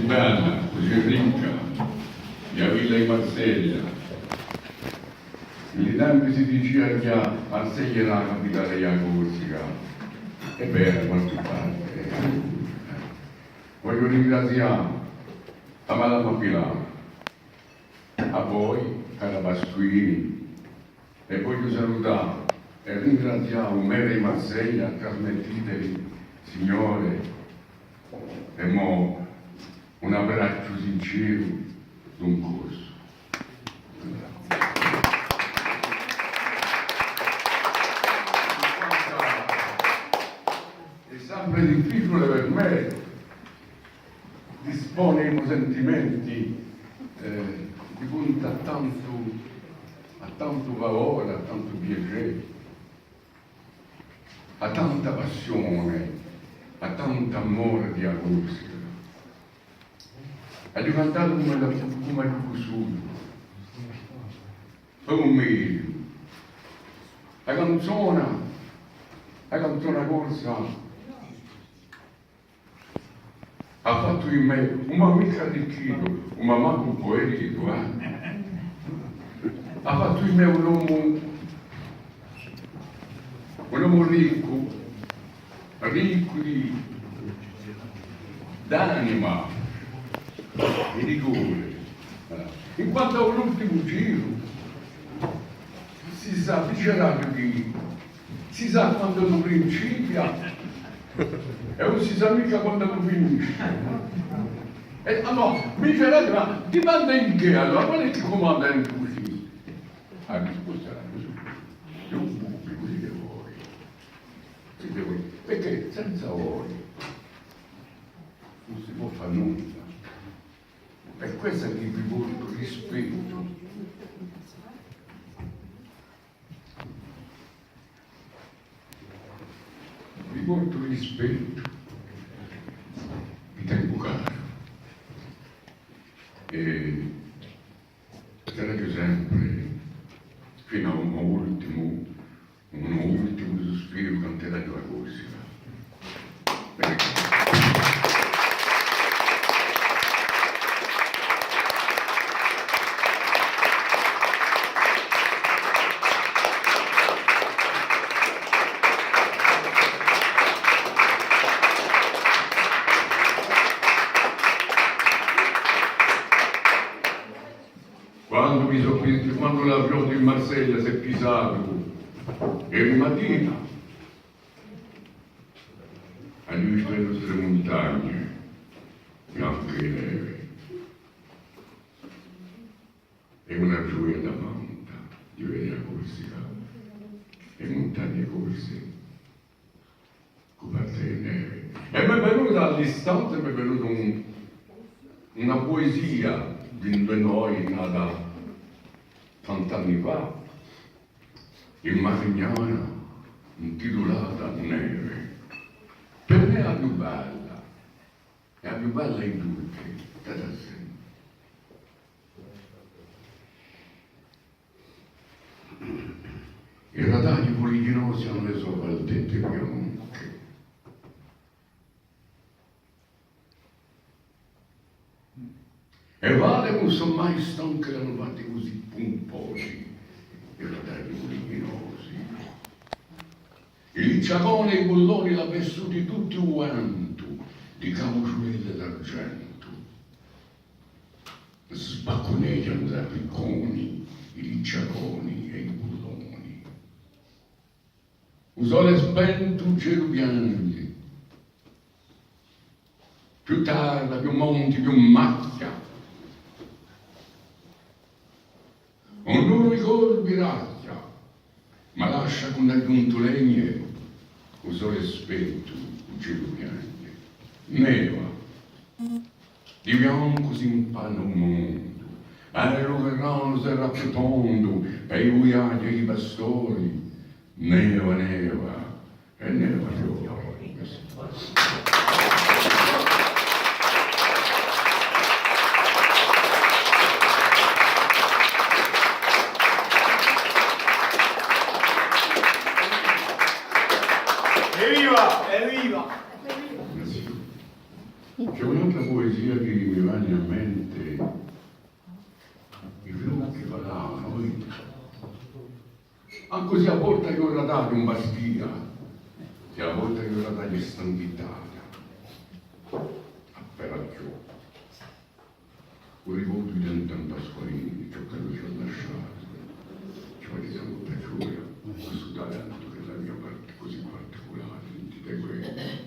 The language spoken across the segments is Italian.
bella, così ricca, la villa in Marseglia. Negli tempi si diceva che Marseglia era la capitale della Corsica, è vero, da qualche parte. Voglio ringraziare a Madama Pilano, a voi, cara Pasquini, e voglio salutare e ringraziare un mero di Marseglia, trasmettitevi, Signore, e mo un abbraccio sincero d'un corso. È sempre difficile per me dispone i sentimenti di punta a tanto valore, a tanto piacere, a tanta passione, a tanto amore di Corsica. È diventato come il vissuto, come un meglio. La canzone corsa ha fatto in me un mica arricchito, un manco un poetico, ha fatto in me un uomo ricco d'anima e di cuore. In quanto all'ultimo giro, si sa, dicerà che si sa quando tu principia e non si sa mica quando tu finisci. E allora, mi dice, ma dipende in che allora, qual è che comanda in così? La risposta era così. Io pubblico così che vuoi. Perché senza voi non si può fare nulla. Per questo che vi porto rispetto. Vi porto rispetto, vi tengo caro e sarete sempre fino a uno ultimo sospiro canterà la Corsica. Quando l'avione in Marseglia si è pisato ieri mattina, ha visto le nostre montagne bianche e nere e una gioia da manta di vedere la Corsica e montagne corse coperte di neve. E mi è venuta all'istante, mi è venuta una poesia di noi nata tant'anni fa, in Marignana, intitolata Neve. Per me è la più bella di tutte, da sempre. I radagli poliginosi hanno le sopravvaldette bianche. E vale non sono mai stanche che hanno fatti così pomposi i radagli poliginosi. I licciaconi e i bulloni l'ha vessuti tutti quanto di camuciulelle d'argento. Sbacconeggiano da picconi i licciaconi e i bulloni. Un sole spento, un cielo piange. Più tarda, più monti, più macchia. Ognuno i colpi racchia, ma lascia con aggiunto legne, un sole spento, un cielo piange. Neva, di bianco si impanna un mondo, e lo verranno sarà più tondo, e i uiagli e i pastori, neva, e neva fiori. Evviva! Evviva! C'è un'altra poesia che mi viene a mente, i fiori che parlavano, anche così a volte che ora dato un bastia, e a volte che ora dato stanchitata, appena ciò. Un ricordo di tanto Pasqualini, ciò che lui ci ha lasciato, ci fa diciamo piacere, questo talento che è la mia parte così particolare, di quelli.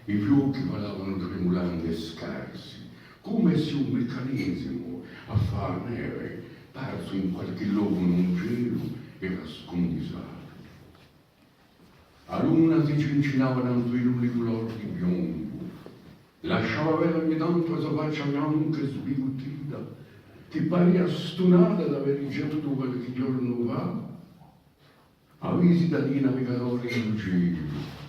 I fiocchi parlavano tremolando e scarsi, come se un meccanismo a far neve, perso in qualche luogo in un cielo, era scondisato. A luna si cincinavano i lunghi colori di biondo, lasciava vedere ogni tanto la sua faccia bianca e sbigottita, che parea stonata d'aver ricevuto qualche giorno fa a visita di navigatori in cielo.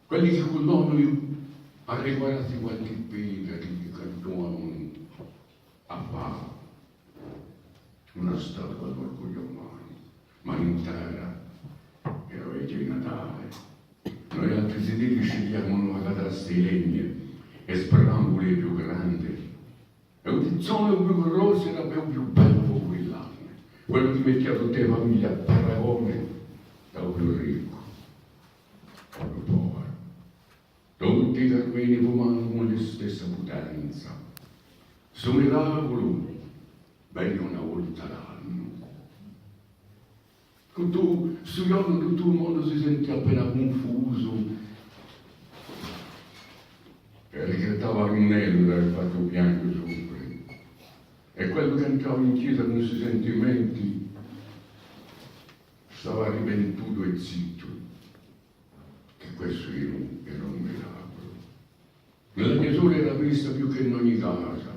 Quelli che con noi ha riguardato qualche pena che gli cantuavano a fare una statua d'orgoglio umano, ma intera era vecchia di Natale. Noi altri sedili scegliamo una catasta di legno e sperando quelli più grandi. E un tizzone più grosso era più bello quell'anno, quello che metteva tutte le famiglie a paragone da più ricco, proprio povero. Tutti i carmeni fumano con la stessa potenza. Su miracolo vengono una volta l'anno. Tu, sugli occhi tutto il mondo si sente appena confuso. E regrettava Agnello di aver fatto pianto sopra. E quello che entrava in chiesa con questi sentimenti stava riventuto e zitto. Che questo era un miracolo. Nella mia sola era vista più che in ogni casa.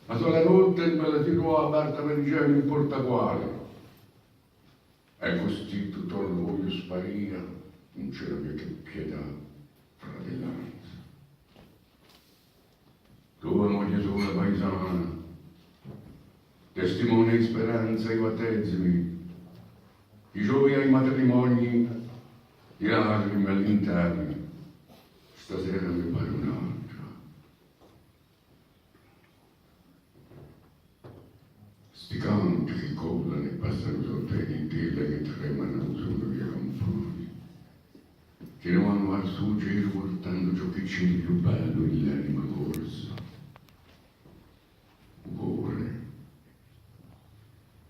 Ma sola notte me la tirò aperta per dire non importa quale. E così tutto l'orgoglio spariva, non c'era più che pietà, fratellanza. Tua moglie sola paesana, testimone di speranza ai battesimi, i giovani ai matrimoni, i lacrime all'interno. Stasera mi pare un'altra. Sti canti che collano e passano sotto le tele che tremano sotto via campani, che ne vanno al suo giro portando ciò che c'è di più bello nell'anima corsa. Cuore,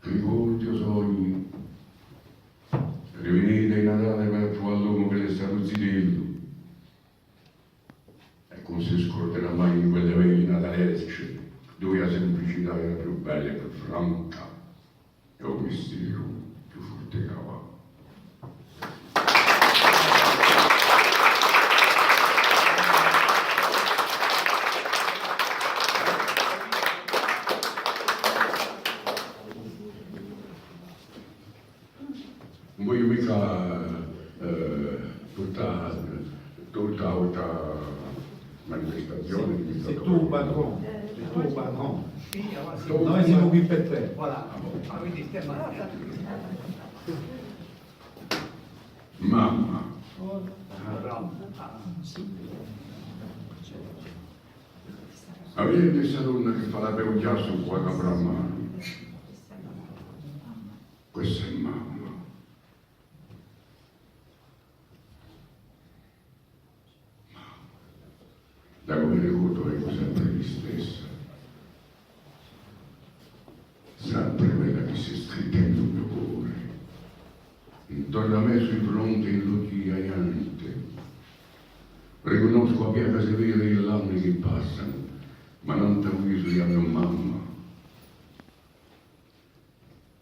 ricordi o sogni, rivenite in Natale verso all'uomo che le sta zitello. Non si scorderà mai in quelle veglie natalesche dove la semplicità era più bella e più franca e un mistero più forte che va. Non voglio mica tutta altra manifestazione di C'est tout patron, c'est tout patron. Tout. Noi siamo qui per te. Voilà. Quindi stiamo Mamma, avete questa donna che fa la peuggiasso qua da Brahmano? Questa è mamma. Da come ricordo ecco sempre me stessa, sempre quella che si è scritta nel mio cuore, intorno a me sui fronti in luci aiante. Riconosco a piega severa gli anni che passano, ma non t'avviso di mia mamma.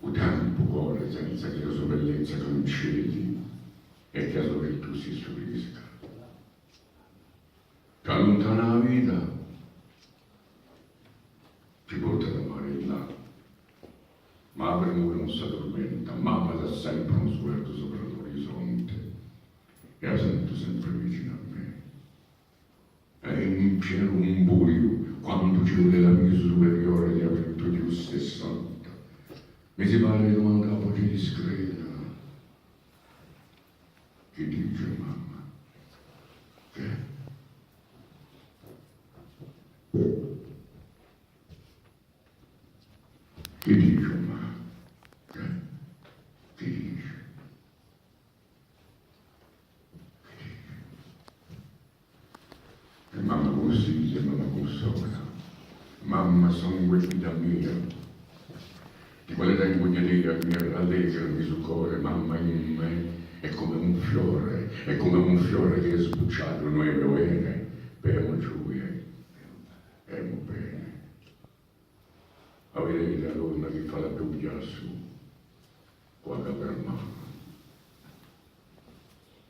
O tempo cuore senza che la sua bellezza cancelli e che la sua virtù si stupisca. Che allontana la vita ti porta da mare in là, ma per noi non si addormenta, mamma dà sempre uno sguardo sopra l'orizzonte e la sento sempre vicino a me. È in cielo un buio quando ci vuole l'avviso superiore di aver più giusta e santa. Mi si pare di domandare la voce discreta. Che dice mamma? Che? Qui dis-je, Marc? Qui dis-je? E mamma così, e mamma consola. Mamma sangue da mia. Di quale tempo di nera mi rallegrami sul cuore, mamma in me. È come un fiore che è sbucciato nelle vene. Per gioia, e bene. A vedere la donna che fa la pioggia su, guarda per mamma.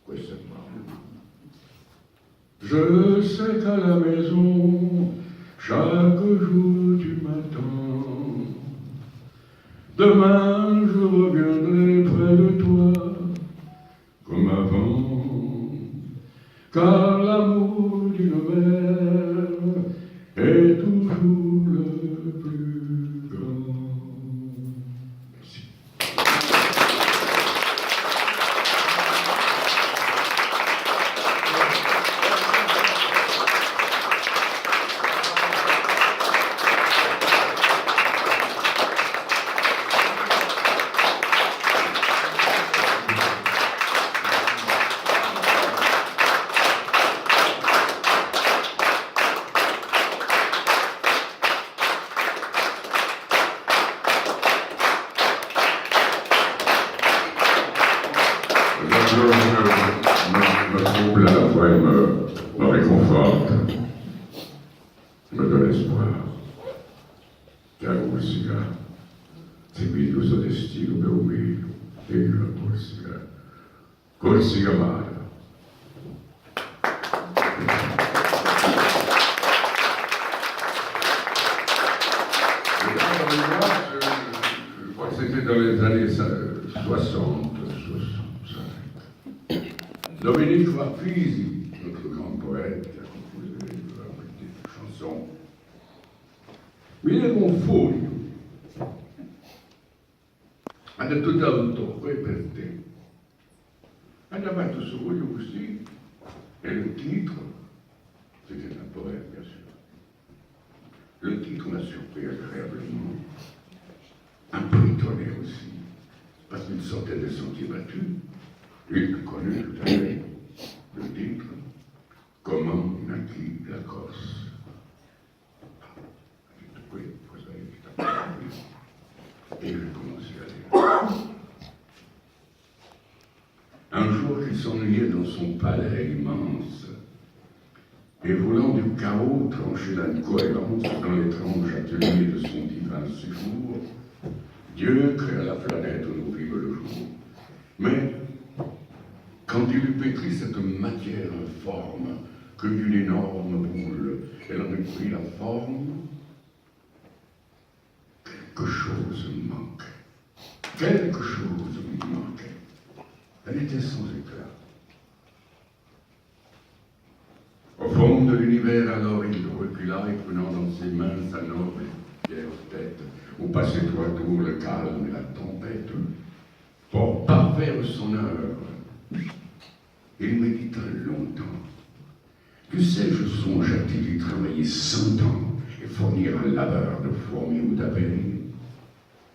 Questa è mamma. Je sais qu'à la maison, chaque jour tu m'attends. Demain je reviendrai près de toi, comme avant. Car l'amour d'une mère est toujours le plus grand. Merci. Me trouble à la fois et me réconforte, me donne espoir. Car Corsica, seguito suo destino per umile, e la Corsica, Corsica amata. Je crois que c'était dans les années 60. Dominique Farfisi, notre grand poète, qui a composé la petite chanson, mi è confuso. Ha detto d'autore per te. Ha fatto su voglio così, e le titre, c'était un poème, bien sûr. Le titre m'a surpris agréablement, un peu étonné aussi, parce qu'il sortait des sentiers battus. Lui qui connaît tout à fait le titre, Comment naquit la Corse. Oui, vous savez, et j'ai commencé à lire. Un jour, il s'ennuyait dans son palais immense, et voulant du chaos trancher l'incohérence dans l'étrange atelier de son divin séjour, Dieu créa la planète où nous vivons le jour. Mais quand il eut pétri cette matière informe, que d'une énorme boule, elle en eut pris la forme, quelque chose manquait. Quelque chose lui manquait. Elle était sans éclat. Au fond de l'univers, alors, il recula et prenant dans ses mains sa noble fière tête, où passait tour à tour le calme et la tempête, pour parfaire son œuvre. Il médita longtemps. Tu sais, je songe à t'y travailler 100 ans et fournir un laveur de fourmis ou d'abeilles.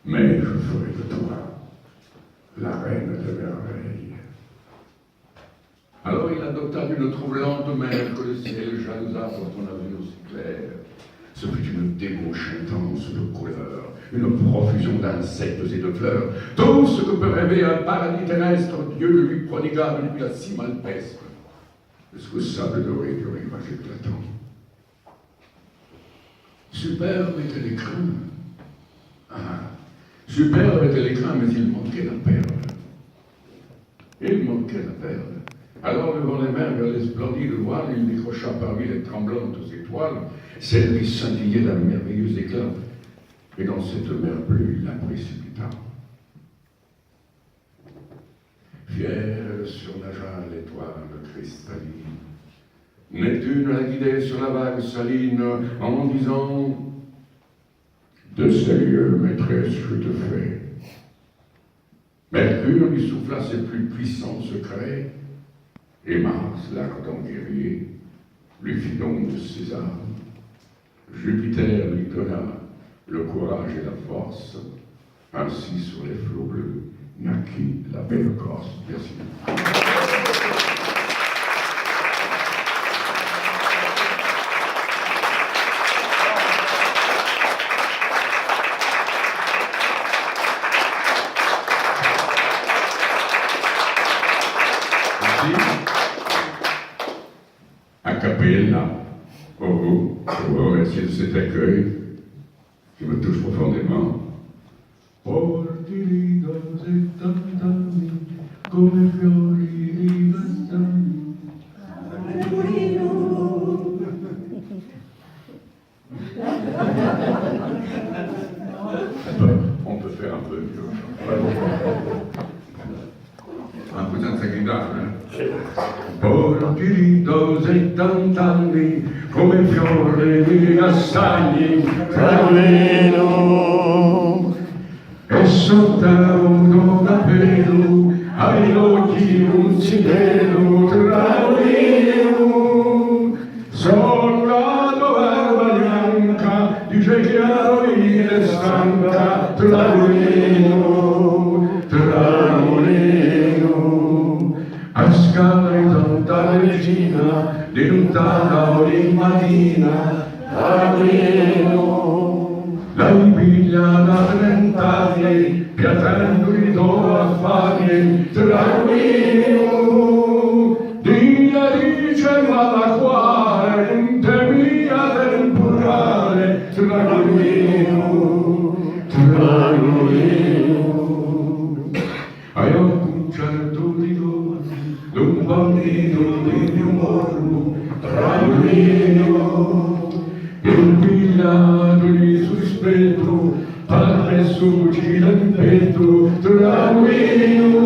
Mais je ferai de toi la reine de merveilles. Alors il adopta d'une troublante mer que le ciel jalisa pour ton avenir si clair. Ce fut une débauche intense de couleurs, une profusion d'insectes et de fleurs. Tout ce que peut rêver un paradis terrestre, Dieu le lui prodigua depuis la cime alpestre, jusqu'au sable doré du rivage éclatant. Superbe était l'écrin. Superbe était l'écrin, mais il manquait la perle. Il manquait la perle. Alors, devant les mers, vers les splendides voiles, il décrocha parmi les tremblantes étoiles celle qui scintillait d'un merveilleux éclat. Et dans cette mer bleue, il la précipita. Fière, elle surnagea l'étoile cristalline. Neptune la guidait sur la vague saline en disant « De sérieux, maîtresse, je te fais. » Mercure lui souffla ses plus puissants secrets, et Mars, l'ardent guerrier, lui fit don de ses armes. Jupiter lui donna le courage et la force. Ainsi, sur les flots bleus, naquit la belle Corse. Merci. A cappella, pour vous remercier de cet accueil qui me touche profondément. Porti cose tant'anni come fiori di castagni. On peut faire un peu mieux. Un peu senza gridare, Porti cose tant'anni come fiori di castagni. E sotto un capello ai occhi un cielo tranquillo sopra la barba bianca dice chiaro e stanca tranquillo a scala in tanta regina di lontana o di mattina tranquillo lei piglia da 30 anni, piatendo i tuoi affari, tranquillo. Dio dice ma la quale non temia temporale, tranquillo, tranquillo. Hai un certo rigore, d'un bambino di mio morbo, tranquillo. Il pigliato di sospetto, parve succida in petto, tranquillo,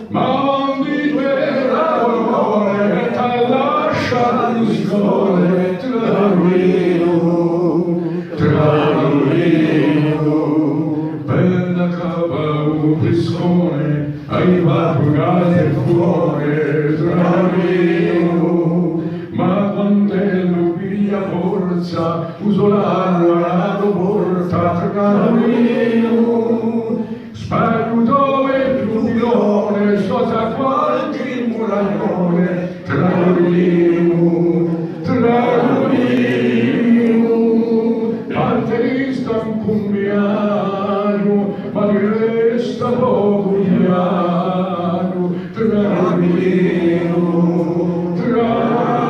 ma di guerra l'amore, t'ha lasciato il sole, tranquillo, tranquillo, per la cava un friscone, arrivato gas e cuore, tranquillo, ma quando lo piglia forza, uso l'arma porta tranquillo, sparuto e giubilone, sosa qualche muraglione, tranquillo, tranquillo, panterista un cumbiano, ma di resta poco piano, tranquillo, tranquillo.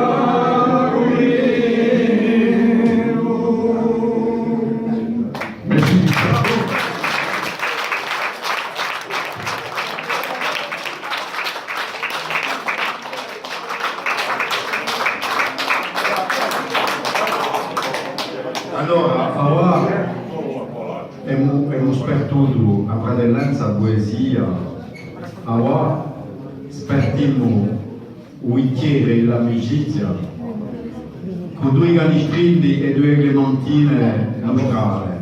Allora, abbiamo spertuto a fratellanza, a poesia, spertiamo un intiere l'amicizia con due canistrini e due clementine nostrale.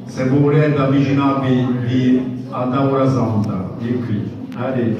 Se volete avvicinarvi ad Aura Santa, di qui. Allez.